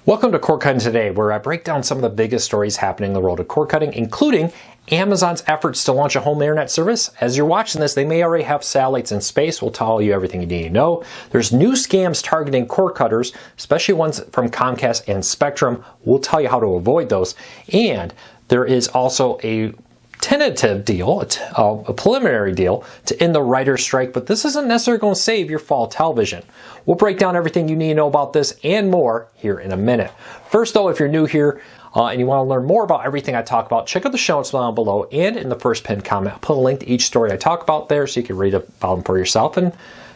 Welcome to Cord Cutting Today, where I break down some of the biggest stories happening in the world of cord cutting, including Amazon's efforts to launch a home internet service. As you're watching this, they may already have satellites in space. We'll tell you everything you need to know. There's new scams targeting cord cutters, especially ones from Comcast and Spectrum. We'll tell you how to avoid those. And there is also a tentative deal, a preliminary deal to end the writer's strike, but this isn't necessarily going to save your fall television. We'll break down everything you need to know about this and more here in a minute. First though, if you're new here and you want to learn more about everything I talk about, check out the show notes down below and in the first pinned comment. I'll put a link to each story I talk about there so you can read about them for yourself and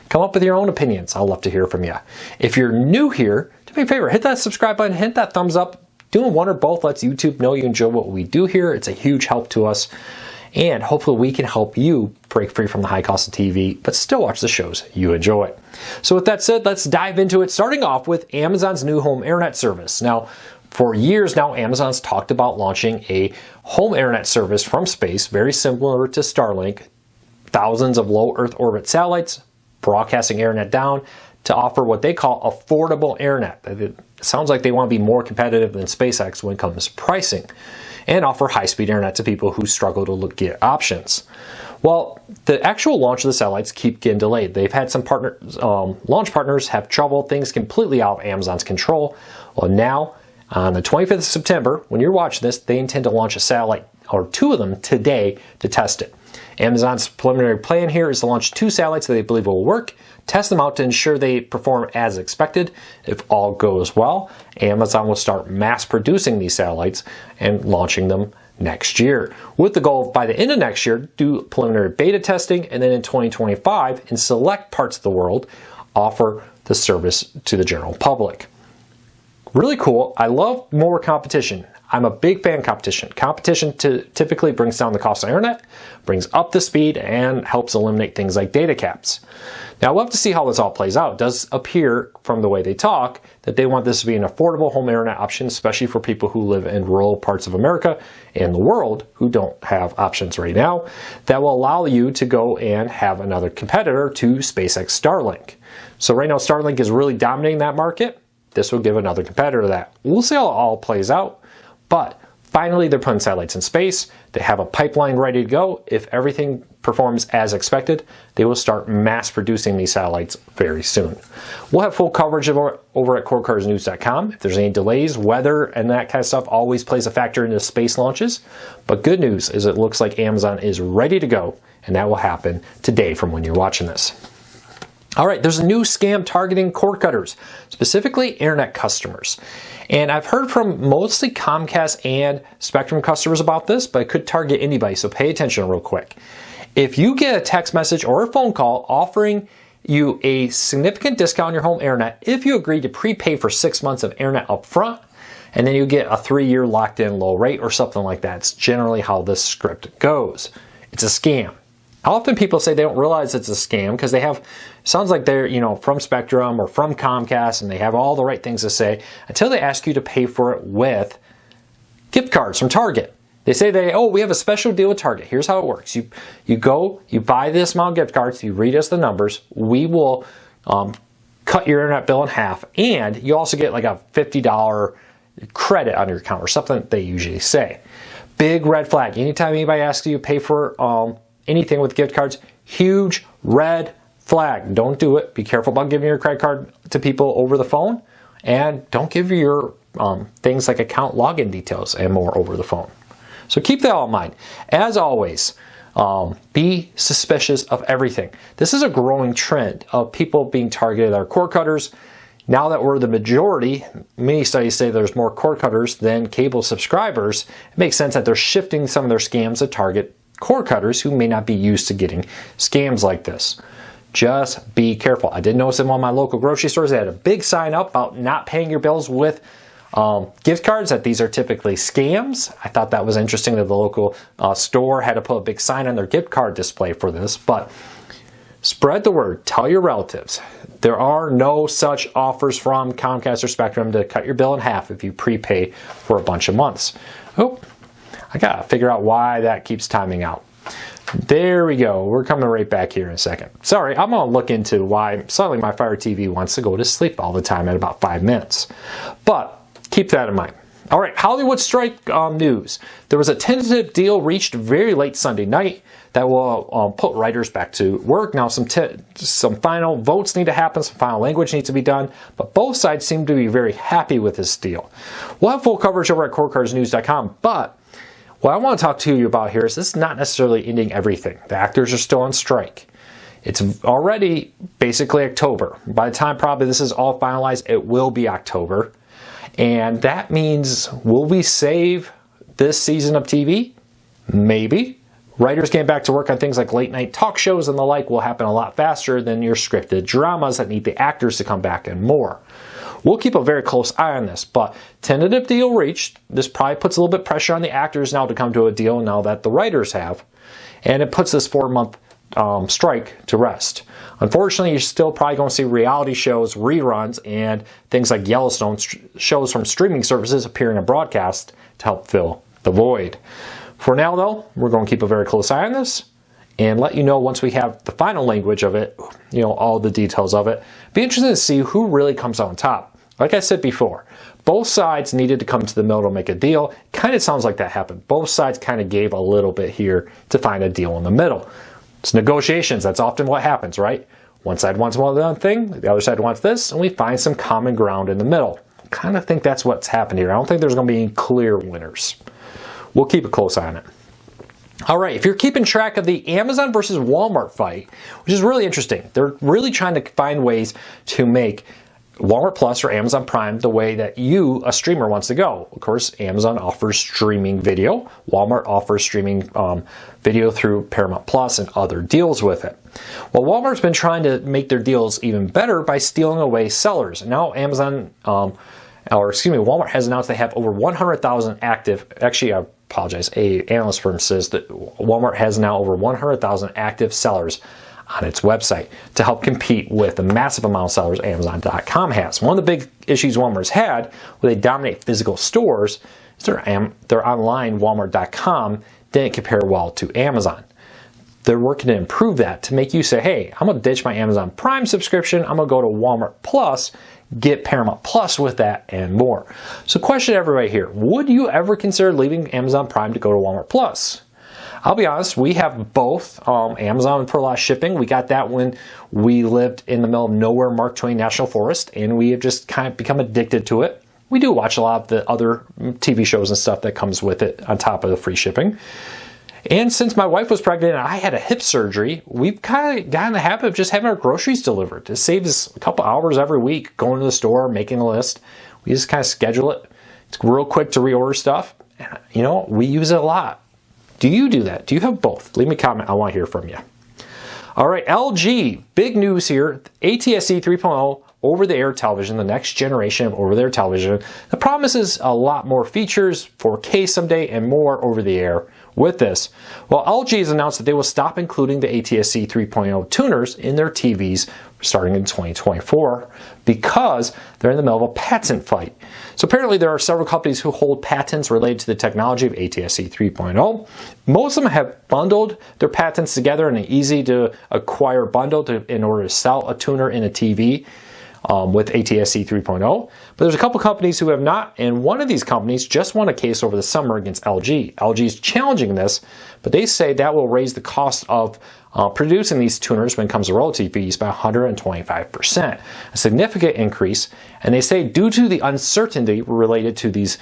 come up with your own opinions. I'd love to hear from you. If you're new here, do me a favor, hit that subscribe button, hit that thumbs up. Doing one or both lets YouTube know you enjoy what we do here. It's a huge help to us. And hopefully we can help you break free from the high cost of TV, but still watch the shows you enjoy. So with that said, let's dive into it, starting off with Amazon's new home internet service. Now, for years now, Amazon's talked about launching a home internet service from space, very similar to Starlink, thousands of low Earth orbit satellites, broadcasting internet down to offer what they call affordable internet. It sounds like they want to be more competitive than SpaceX when it comes to pricing and offer high-speed internet to people who struggle to get options. Well, the actual launch of the satellites keep getting delayed. They've had some launch partners have trouble, things completely out of Amazon's control. Well, now, on the 25th of September, when you're watching this, they intend to launch a satellite, or two of them, today to test it. Amazon's preliminary plan here is to launch two satellites that they believe will work, test them out to ensure they perform as expected. If all goes well, Amazon will start mass producing these satellites and launching them next year, with the goal of by the end of next year do preliminary beta testing, and then in 2025 in select parts of the world offer the service to the general public. Really cool. I love more competition. I'm a big fan of competition. Competition typically brings down the cost of internet, brings up the speed, and helps eliminate things like data caps. Now, I'd love to see how this all plays out. It does appear from the way they talk that they want this to be an affordable home internet option, especially for people who live in rural parts of America and the world who don't have options right now, that will allow you to go and have another competitor to SpaceX Starlink. So right now, Starlink is really dominating that market. This will give another competitor that. We'll see how it all plays out. But finally, they're putting satellites in space. They have a pipeline ready to go. If everything performs as expected, they will start mass producing these satellites very soon. We'll have full coverage over at cordcuttersnews.com. If there's any delays, weather, and that kind of stuff always plays a factor into space launches. But good news is it looks like Amazon is ready to go, and that will happen today from when you're watching this. All right, there's a new scam targeting cord cutters, specifically internet customers. And I've heard from mostly Comcast and Spectrum customers about this, but it could target anybody, so pay attention real quick. If you get a text message or a phone call offering you a significant discount on your home internet if you agree to prepay for 6 months of internet up front, and then you get a 3-year locked-in low rate or something like that. It's generally how this script goes. It's a scam. Often people say they don't realize it's a scam because they have, sounds like they're, from Spectrum or from Comcast and they have all the right things to say until they ask you to pay for it with gift cards from Target. They say we have a special deal with Target. Here's how it works. You go, you buy this amount of gift cards, you read us the numbers, we will cut your internet bill in half, and you also get like a $50 credit on your account or something they usually say. Big red flag. Anytime anybody asks you to pay for anything with gift cards, huge red flag. Don't do it. Be careful about giving your credit card to people over the phone, and don't give your things like account login details and more over the phone. So keep that all in mind. As always, be suspicious of everything. This is a growing trend of people being targeted are cord cutters. Now that we're the majority, many studies say there's more cord cutters than cable subscribers. It makes sense that they're shifting some of their scams to target cord cutters who may not be used to getting scams like this. Just be careful. I did notice in one of my local grocery stores, they had a big sign up about not paying your bills with gift cards, that these are typically scams. I thought that was interesting that the local store had to put a big sign on their gift card display for this, but spread the word. Tell your relatives. There are no such offers from Comcast or Spectrum to cut your bill in half if you prepay for a bunch of months. Oh, I gotta figure out why that keeps timing out. There we go. We're coming right back here in a second. Sorry, I'm gonna look into why suddenly my Fire TV wants to go to sleep all the time at about 5 minutes. But keep that in mind. All right, Hollywood strike news. There was a tentative deal reached very late Sunday night that will put writers back to work. Now, some final votes need to happen, some final language needs to be done, but both sides seem to be very happy with this deal. We'll have full coverage over at CoreCarsNews.com, but what I want to talk to you about here is this is not necessarily ending everything. The actors are still on strike. It's already basically October. By the time probably this is all finalized, it will be October. And that means, will we save this season of TV? Maybe. Writers getting back to work on things like late night talk shows and the like will happen a lot faster than your scripted dramas that need the actors to come back and more. We'll keep a very close eye on this, but tentative deal reached. This probably puts a little bit of pressure on the actors now to come to a deal now that the writers have. And it puts this 4-month strike to rest. Unfortunately, you're still probably going to see reality shows, reruns, and things like Yellowstone shows from streaming services appearing on broadcast to help fill the void. For now, though, we're going to keep a very close eye on this and let you know once we have the final language of it, all the details of it. Be interested to see who really comes out on top. Like I said before, both sides needed to come to the middle to make a deal. Kind of sounds like that happened. Both sides kind of gave a little bit here to find a deal in the middle. It's negotiations. That's often what happens, right? One side wants one thing, the other side wants this, and we find some common ground in the middle. I kind of think that's what's happened here. I don't think there's going to be any clear winners. We'll keep a close eye on it. All right, if you're keeping track of the Amazon versus Walmart fight, which is really interesting, they're really trying to find ways to make Walmart Plus or Amazon Prime the way that you, a streamer, wants to go. Of course, Amazon offers streaming video. Walmart offers streaming video through Paramount Plus and other deals with it. Well, Walmart's been trying to make their deals even better by stealing away sellers. Now, Walmart has announced they have over 100,000 active. Actually, I apologize. An analyst firm says that Walmart has now over 100,000 active sellers on its website to help compete with the massive amount of sellers Amazon.com has. One of the big issues Walmart's had, where they dominate physical stores, is their online Walmart.com didn't compare well to Amazon. They're working to improve that to make you say, hey, I'm going to ditch my Amazon Prime subscription, I'm going to go to Walmart Plus, get Paramount Plus with that and more. So question to everybody here, would you ever consider leaving Amazon Prime to go to Walmart Plus? I'll be honest, we have both. Amazon for a lot of shipping. We got that when we lived in the middle of nowhere, Mark Twain National Forest, and we have just kind of become addicted to it. We do watch a lot of the other TV shows and stuff that comes with it on top of the free shipping. And since my wife was pregnant and I had a hip surgery, we've kind of gotten in the habit of just having our groceries delivered. It saves us a couple hours every week going to the store, making a list. We just kind of schedule it. It's real quick to reorder stuff. And, we use it a lot. Do you do that? Do you have both? Leave me a comment. I want to hear from you. All right, LG, big news here. ATSC 3.0 over-the-air television, the next generation of over-the-air television. The promises a lot more features, 4K someday, and more over-the-air with this. Well, LG has announced that they will stop including the ATSC 3.0 tuners in their TVs starting in 2024 because they're in the middle of a patent fight. So apparently there are several companies who hold patents related to the technology of ATSC 3.0. Most of them have bundled their patents together in an easy to acquire bundle in order to sell a tuner in a TV with ATSC 3.0. But there's a couple companies who have not, and one of these companies just won a case over the summer against LG. LG is challenging this, but they say that will raise the cost of producing these tuners when it comes to royalty fees by 125%, a significant increase. And they say due to the uncertainty related to these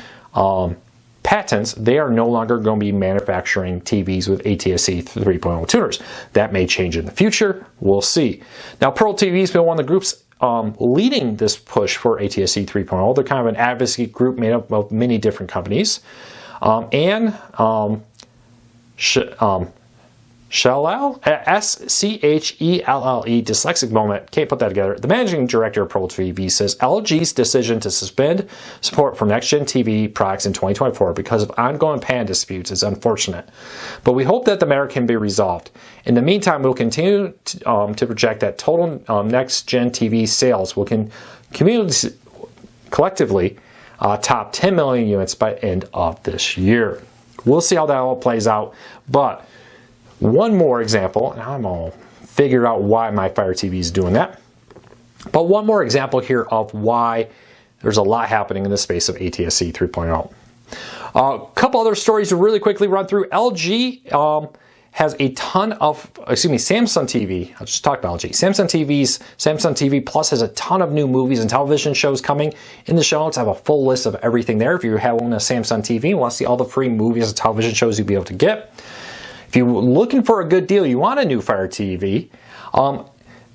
patents, they are no longer going to be manufacturing TVs with ATSC 3.0 tuners. That may change in the future. We'll see. Now, Pearl TV has been one of the groups leading this push for ATSC 3.0. They're kind of an advocacy group made up of many different companies. Schellel, S-C-H-E-L-L-E, dyslexic moment, can't put that together. The managing director of Pearl TV says LG's decision to suspend support for next-gen TV products in 2024 because of ongoing patent disputes is unfortunate. But we hope that the matter can be resolved. In the meantime, we'll continue to project that total next-gen TV sales will collectively top 10 million units by end of this year. We'll see how that all plays out, but one more example, and I'm going to figure out why my Fire TV is doing that. But one more example here of why there's a lot happening in the space of ATSC 3.0. A couple other stories to really quickly run through. LG has a ton of, Samsung TV. I'll just talk about LG. Samsung TV Plus has a ton of new movies and television shows coming. In the show notes, I have a full list of everything there. If you have own a Samsung TV and want to see all the free movies and television shows you'll be able to get. If you're looking for a good deal, you want a new Fire TV.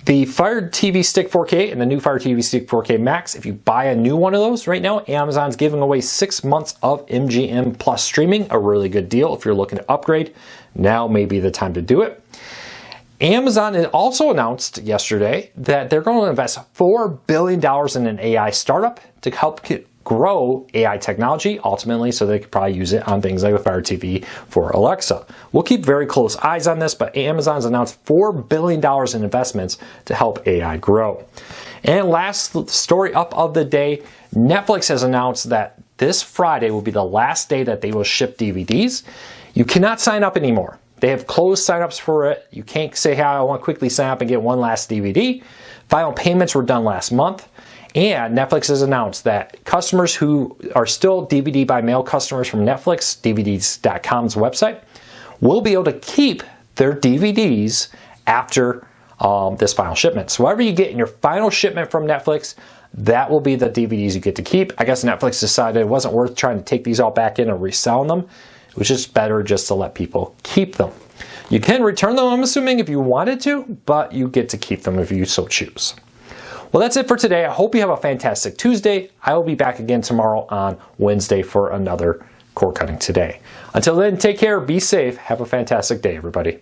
The Fire TV Stick 4K and the new Fire TV Stick 4K Max, if you buy a new one of those right now, Amazon's giving away 6 months of MGM Plus streaming, a really good deal. If you're looking to upgrade, now may be the time to do it. Amazon also announced yesterday that they're going to invest $4 billion in an AI startup to help grow AI technology, ultimately, so they could probably use it on things like the Fire TV for Alexa. We'll keep very close eyes on this, but Amazon's announced $4 billion in investments to help AI grow. And last story up of the day, Netflix has announced that this Friday will be the last day that they will ship DVDs. You cannot sign up anymore. They have closed signups for it. You can't say, hey, I want to quickly sign up and get one last DVD. Final payments were done last month. And Netflix has announced that customers who are still DVD by mail customers from Netflix, DVDs.com's website, will be able to keep their DVDs after this final shipment. So whatever you get in your final shipment from Netflix, that will be the DVDs you get to keep. I guess Netflix decided it wasn't worth trying to take these all back in and resell them. It was just better just to let people keep them. You can return them, I'm assuming, if you wanted to, but you get to keep them if you so choose. Well, that's it for today. I hope you have a fantastic Tuesday. I will be back again tomorrow on Wednesday for another Cord Cutting Today. Until then, take care, be safe, have a fantastic day, everybody.